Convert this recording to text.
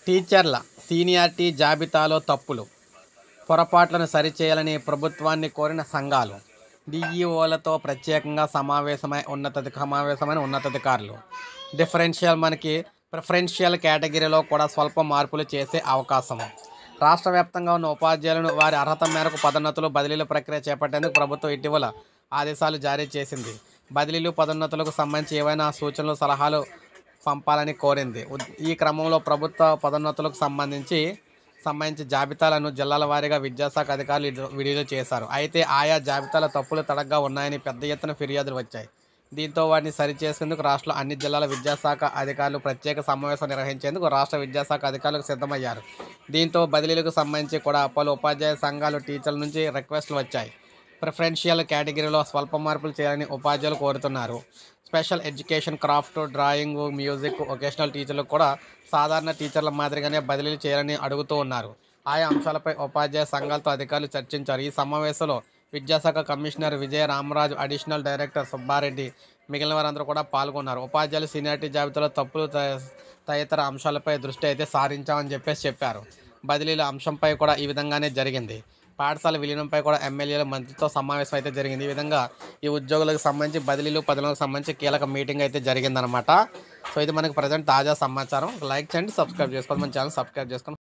టీచర్ల సీనియారిటీ జాబితాలో తప్పులు, పొరపాట్లను సరిచేయాలని ప్రభుత్వాన్ని కోరిన సంఘాలు. డీఈఓలతో ప్రత్యేకంగా సమావేశమైన ఉన్నతాధికారులు. ప్రిఫరెన్షియల్ కేటగిరీలో కూడా స్వల్ప మార్పులు చేసే అవకాశం. రాష్ట్ర వ్యాప్తంగా ఉన్న ఉపాధ్యాయులను వారి అర్హత మేరకు పదోన్నతులు, బదిలీల ప్రక్రియ చేపట్టేందుకు ప్రభుత్వం ఇటీవల ఆదేశాలు జారీ చేసింది. బదిలీలు, పదోన్నతులకు సంబంధించి ఏవైనా సూచనలు, సలహాలు పంపాలని కోరింది. ఈ క్రమంలో ప్రభుత్వ పదోన్నతులకు సంబంధించి జాబితాలను జిల్లాల వారీగా విద్యాశాఖ అధికారులు విడుదల చేశారు. అయితే ఆయా జాబితాల తప్పులు తడగ్గా ఉన్నాయని పెద్ద ఎత్తున ఫిర్యాదులు వచ్చాయి. దీంతో వాటిని సరిచేసేందుకు రాష్ట్రంలో అన్ని జిల్లాల విద్యాశాఖ అధికారులు ప్రత్యేక సమావేశం నిర్వహించేందుకు రాష్ట్ర విద్యాశాఖ అధికారులకు సిద్ధమయ్యారు. దీంతో బదిలీలకు సంబంధించి కూడా పలు ఉపాధ్యాయ సంఘాలు, టీచర్ల నుంచి రిక్వెస్టులు వచ్చాయి. ప్రిఫరెన్షియల్ కేటగిరీలో స్వల్ప మార్పులు చేయాలని ఉపాధ్యాయులు కోరుతున్నారు. Special education, craft, drawing, music, vocational టీచర్లకు కూడా సాధారణ టీచర్ల మాదిరిగానే బదిలీలు చేయాలని అడుగుతూ ఉన్నారు. ఆయా అంశాలపై ఉపాధ్యాయ సంఘాలతో అధికారులు చర్చించారు. ఈ సమావేశంలో విద్యాశాఖ కమిషనర్ విజయ రామరాజు, అడిషనల్ డైరెక్టర్ సుబ్బారెడ్డి, మిగిలిన వారందరూ కూడా పాల్గొన్నారు. ఉపాధ్యాయుల సీనియారిటీ జాబితాలో తప్పులు తదితర అంశాలపై దృష్టి అయితే సారించామని చెప్పారు. బదిలీల అంశంపై కూడా ఈ విధంగానే జరిగింది. పాఠశాల విలీనంపై కూడా ఎమ్మెల్యేల మంత్రితో సమావేశం అయితే జరిగింది. ఈ విధంగా ఈ ఉద్యోగులకు సంబంధించి బదిలీలు, పదవులకు సంబంధించి కీలక మీటింగ్ అయితే జరిగిందనమాట. సో ఇది మనకి ప్రజెంట్ తాజా సమాచారం. లైక్ చేయండి, సబ్స్క్రైబ్ చేసుకోండి, మన ఛానల్ సబ్స్క్రైబ్ చేసుకోండి.